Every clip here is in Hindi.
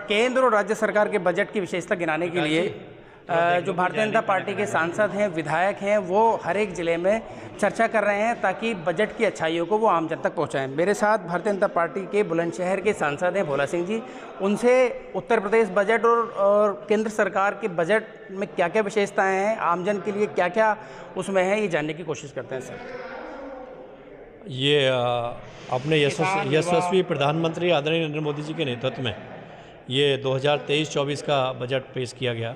केंद्र और राज्य सरकार के बजट की विशेषता गिनाने के लिए जो भारतीय जनता पार्टी के सांसद हैं, विधायक हैं, वो हर एक ज़िले में चर्चा कर रहे हैं ताकि बजट की अच्छाइयों को वो आम जन तक पहुंचाएं। मेरे साथ भारतीय जनता पार्टी के बुलंदशहर के सांसद हैं भोला सिंह जी। उनसे उत्तर प्रदेश बजट और केंद्र सरकार के बजट में क्या क्या विशेषताएँ हैं, आमजन के लिए क्या क्या उसमें है, ये जानने की कोशिश करते हैं। सर, ये अपने यशस्वी प्रधानमंत्री आदरणीय नरेंद्र मोदी जी के नेतृत्व में ये 2023-24 का बजट पेश किया गया।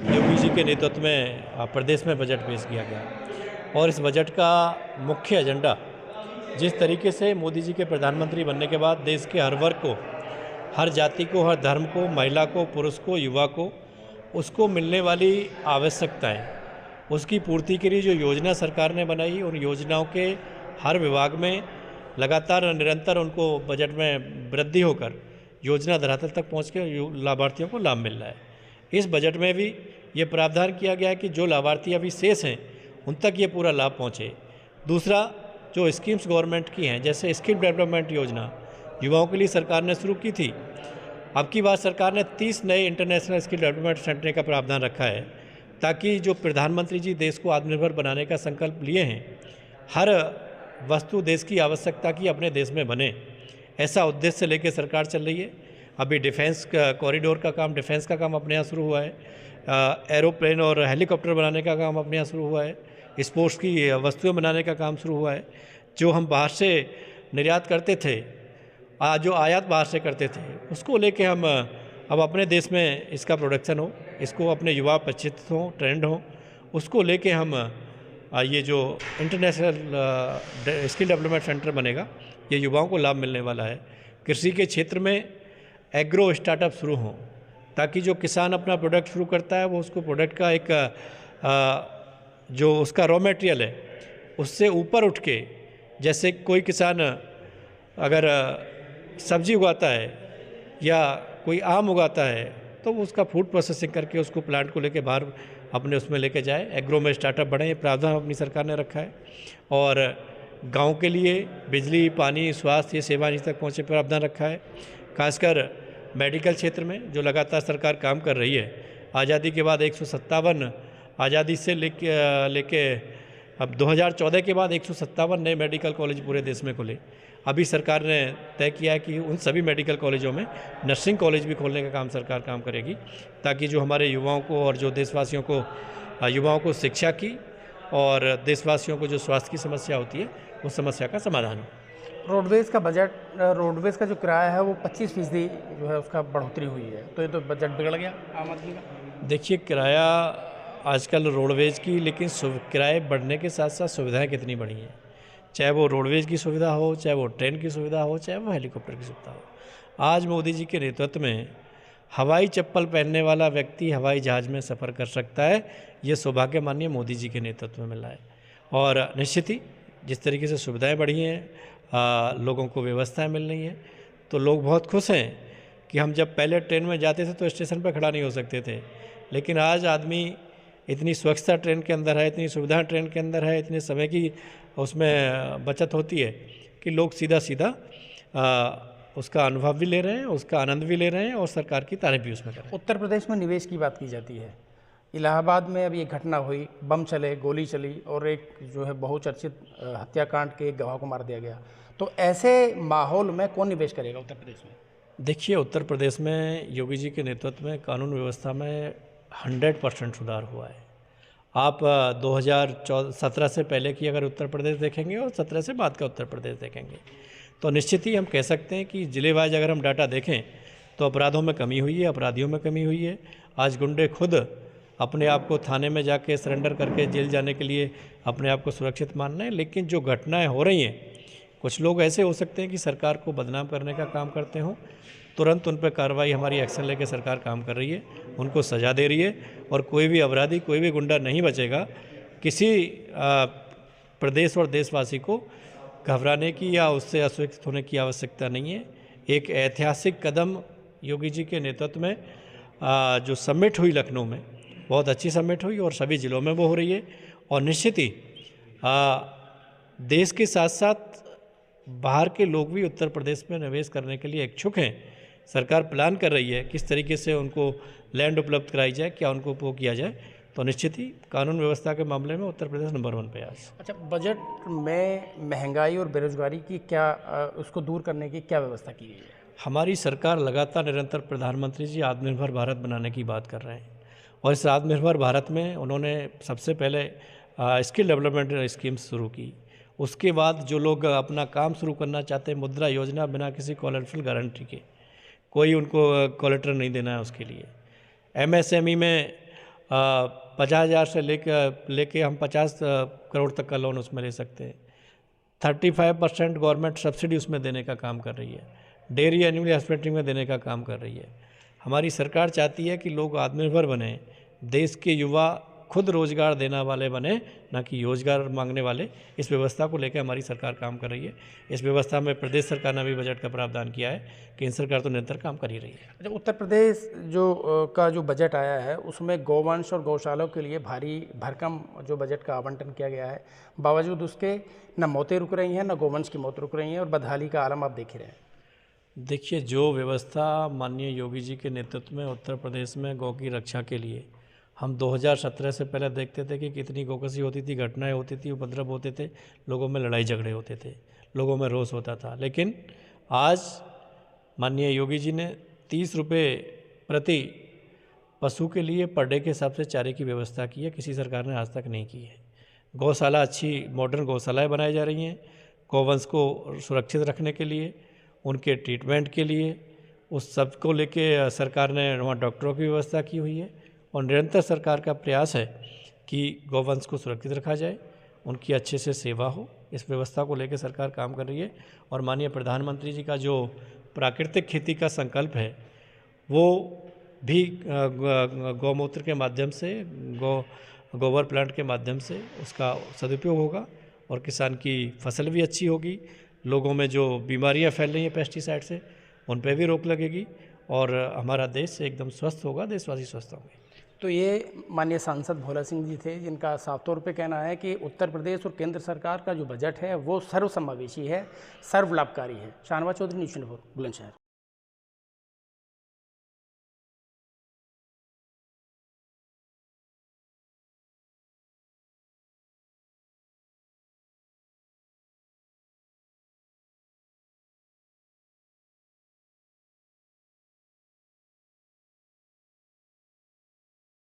योगी जी के नेतृत्व में प्रदेश में बजट पेश किया गया और इस बजट का मुख्य एजेंडा जिस तरीके से मोदी जी के प्रधानमंत्री बनने के बाद देश के हर वर्ग को, हर जाति को, हर धर्म को, महिला को, पुरुष को, युवा को, उसको मिलने वाली आवश्यकताएं, उसकी पूर्ति के लिए जो योजना सरकार ने बनाई, उन योजनाओं के हर विभाग में लगातार निरंतर उनको बजट में वृद्धि होकर योजना धरातल तक पहुंच के लाभार्थियों को लाभ मिल रहा है। इस बजट में भी ये प्रावधान किया गया है कि जो लाभार्थी अभी शेष हैं उन तक ये पूरा लाभ पहुंचे। दूसरा, जो स्कीम्स गवर्नमेंट की हैं, जैसे स्किल डेवलपमेंट योजना युवाओं के लिए सरकार ने शुरू की थी, अब की बार सरकार ने 30 नए इंटरनेशनल स्किल डेवलपमेंट सेंटर का प्रावधान रखा है ताकि जो प्रधानमंत्री जी देश को आत्मनिर्भर बनाने का संकल्प लिए हैं, हर वस्तु देश की आवश्यकता की अपने देश में बने, ऐसा उद्देश्य से लेकर सरकार चल रही है। अभी डिफेंस कॉरिडोर का काम, डिफेंस का काम अपने यहाँ शुरू हुआ है, एरोप्लेन और हेलीकॉप्टर बनाने का काम अपने यहाँ शुरू हुआ है, स्पोर्ट्स की वस्तुएं बनाने का काम शुरू हुआ है। जो हम बाहर से निर्यात करते थे, जो आयात बाहर से करते थे, उसको लेके हम अब अपने देश में इसका प्रोडक्शन हो, इसको अपने युवा प्रशिक्षित हों, ट्रेंड हों, उसको लेके हम ये जो इंटरनेशनल स्किल डेवलपमेंट सेंटर बनेगा, ये युवाओं को लाभ मिलने वाला है। कृषि के क्षेत्र में एग्रो स्टार्टअप शुरू हों ताकि जो किसान अपना प्रोडक्ट शुरू करता है वो उसको प्रोडक्ट का एक जो उसका रॉ मटेरियल है उससे ऊपर उठ के, जैसे कोई किसान अगर सब्जी उगाता है या कोई आम उगाता है तो वो उसका फूड प्रोसेसिंग करके उसको प्लांट को लेके बाहर अपने उसमें लेके जाए, एग्रो में स्टार्टअप बढ़े। ये प्रावधान अपनी सरकार ने रखा है। और गांव के लिए बिजली, पानी, स्वास्थ्य, ये सेवा तक पहुँचे प्रावधान रखा है। खासकर मेडिकल क्षेत्र में जो लगातार सरकार काम कर रही है, आज़ादी के बाद 157 आज़ादी से लेके अब 2014 के बाद 157 नए मेडिकल कॉलेज पूरे देश में खुले। अभी सरकार ने तय किया है कि उन सभी मेडिकल कॉलेजों में नर्सिंग कॉलेज भी खोलने का काम सरकार काम करेगी ताकि जो हमारे युवाओं को और जो देशवासियों को, युवाओं को शिक्षा की और देशवासियों को जो स्वास्थ्य की समस्या होती है उस समस्या का समाधान हो। रोडवेज़ का बजट, रोडवेज़ का जो किराया है वो 25% जो है उसका बढ़ोतरी हुई है, तो ये तो बजट बिगड़ गया आम आदमी का। देखिए, किराया आजकल रोडवेज़ की, लेकिन किराए बढ़ने के साथ साथ सुविधाएं कितनी बढ़ी हैं, चाहे वो रोडवेज़ की सुविधा हो, चाहे वो ट्रेन की सुविधा हो, चाहे वो हेलीकॉप्टर की सुविधा हो। आज मोदी जी के नेतृत्व में हवाई चप्पल पहनने वाला व्यक्ति हवाई जहाज़ में सफ़र कर सकता है। ये सौभाग्य माननीय मोदी जी के नेतृत्व में मिला है। और निश्चित ही जिस तरीके से सुविधाएं बढ़ी हैं, लोगों को व्यवस्थाएं मिल रही हैं, तो लोग बहुत खुश हैं कि हम जब पहले ट्रेन में जाते थे तो स्टेशन पर खड़ा नहीं हो सकते थे, लेकिन आज आदमी इतनी स्वच्छता ट्रेन के अंदर है, इतनी सुविधा ट्रेन के अंदर है, इतने समय की उसमें बचत होती है कि लोग सीधा सीधा उसका अनुभव भी ले रहे हैं, उसका आनंद भी ले रहे हैं और सरकार की तारीफ भी उसमें कर रहे हैं। उत्तर प्रदेश में निवेश की बात की जाती है। इलाहाबाद में अभी एक घटना हुई, बम चले, गोली चली और एक जो है बहुचर्चित हत्याकांड के एक गवाह को मार दिया गया। तो ऐसे माहौल में कौन निवेश करेगा उत्तर प्रदेश में? देखिए, उत्तर प्रदेश में योगी जी के नेतृत्व में कानून व्यवस्था में 100% सुधार हुआ है। आप 2017 से पहले की अगर उत्तर प्रदेश देखेंगे और 17 से बाद का उत्तर प्रदेश देखेंगे तो निश्चित ही हम कह सकते हैं कि ज़िले वाइज अगर हम डाटा देखें तो अपराधों में कमी हुई है, अपराधियों में कमी हुई है। आज गुंडे खुद अपने आप को थाने में जाके सरेंडर करके जेल जाने के लिए अपने आप को सुरक्षित मान रहे हैं। लेकिन जो घटनाएं हो रही हैं, कुछ लोग ऐसे हो सकते हैं कि सरकार को बदनाम करने का काम करते हों, तुरंत उन पर कार्रवाई, हमारी एक्शन लेके सरकार काम कर रही है, उनको सज़ा दे रही है और कोई भी अपराधी, कोई भी गुंडा नहीं बचेगा। किसी प्रदेश और देशवासी को घबराने की या उससे असुरक्षित होने की आवश्यकता नहीं है। एक ऐतिहासिक कदम योगी जी के नेतृत्व में जो समिट हुई लखनऊ में, बहुत अच्छी समिट हुई और सभी ज़िलों में वो हो रही है। और निश्चित ही देश के साथ साथ बाहर के लोग भी उत्तर प्रदेश में निवेश करने के लिए इच्छुक हैं, सरकार प्लान कर रही है किस तरीके से उनको लैंड उपलब्ध कराई जाए, क्या उनको उपयोग किया जाए, तो निश्चित ही कानून व्यवस्था के मामले में उत्तर प्रदेश नंबर 1 पे है आज। अच्छा, बजट में महंगाई और बेरोजगारी की क्या उसको दूर करने की क्या व्यवस्था की गई है? हमारी सरकार लगातार निरंतर प्रधानमंत्री जी आत्मनिर्भर भारत बनाने की बात कर रहे हैं और इस आत्मनिर्भर भारत में उन्होंने सबसे पहले स्किल डेवलपमेंट स्कीम्स शुरू की। उसके बाद जो लोग अपना काम शुरू करना चाहते हैं, मुद्रा योजना बिना किसी कोलैटरल गारंटी के, कोई उनको कोलैटरल नहीं देना है उसके लिए। MSME में 50,000 से लेके हम 50 करोड़ तक का लोन उसमें ले सकते हैं। 35% गवर्नमेंट सब्सिडी उसमें देने का काम कर रही है। डेयरी एनिमल हस्बेंड्री में देने का काम कर रही है। हमारी सरकार चाहती है कि लोग आत्मनिर्भर बने, देश के युवा खुद रोजगार देने वाले बने, ना कि रोजगार मांगने वाले। इस व्यवस्था को लेकर हमारी सरकार काम कर रही है। इस व्यवस्था में प्रदेश सरकार ने भी बजट का प्रावधान किया है। केंद्र सरकार तो निरंतर काम कर ही रही है। अच्छा, उत्तर प्रदेश जो बजट आया है उसमें गौवंश और गौशालों के लिए भारी भरकम जो बजट का आवंटन किया गया है, बावजूद उसके न मौतें रुक रही हैं, न गौवंश की मौत रुक रही हैं और बदहाली का आलम आप देख ही रहे हैं। देखिए, जो व्यवस्था माननीय योगी जी के नेतृत्व में उत्तर प्रदेश में गौ की रक्षा के लिए हम 2017 से पहले देखते थे कि कितनी गोकशी होती थी, घटनाएं होती थी, उपद्रव होते थे, लोगों में लड़ाई झगड़े होते थे, लोगों में रोष होता था। लेकिन आज माननीय योगी जी ने 30 रुपये प्रति पशु के लिए पर डे के हिसाब से चारे की व्यवस्था की है। किसी सरकार ने आज तक नहीं की है। गौशाला, अच्छी मॉडर्न गौशालाएँ बनाई जा रही हैं गौवंश को सुरक्षित रखने के लिए, उनके ट्रीटमेंट के लिए। उस सब को लेके सरकार ने वहाँ डॉक्टरों की व्यवस्था की हुई है और निरंतर सरकार का प्रयास है कि गौवंश को सुरक्षित रखा जाए, उनकी अच्छे से सेवा हो। इस व्यवस्था को लेकर सरकार काम कर रही है और माननीय प्रधानमंत्री जी का जो प्राकृतिक खेती का संकल्प है वो भी गौमूत्र के माध्यम से, गोबर प्लांट के माध्यम से उसका सदुपयोग होगा और किसान की फसल भी अच्छी होगी। लोगों में जो बीमारियां फैल रही हैं पेस्टिसाइड से, उन पर भी रोक लगेगी और हमारा देश एकदम स्वस्थ होगा, देशवासी स्वस्थ होंगे। तो ये माननीय सांसद भोला सिंह जी थे, जिनका साफ तौर पे कहना है कि उत्तर प्रदेश और केंद्र सरकार का जो बजट है वो सर्वसमावेशी है, सर्व लाभकारी है। शाहनवाज चौधरी, न्यूज़ 24, बुलंदशहर।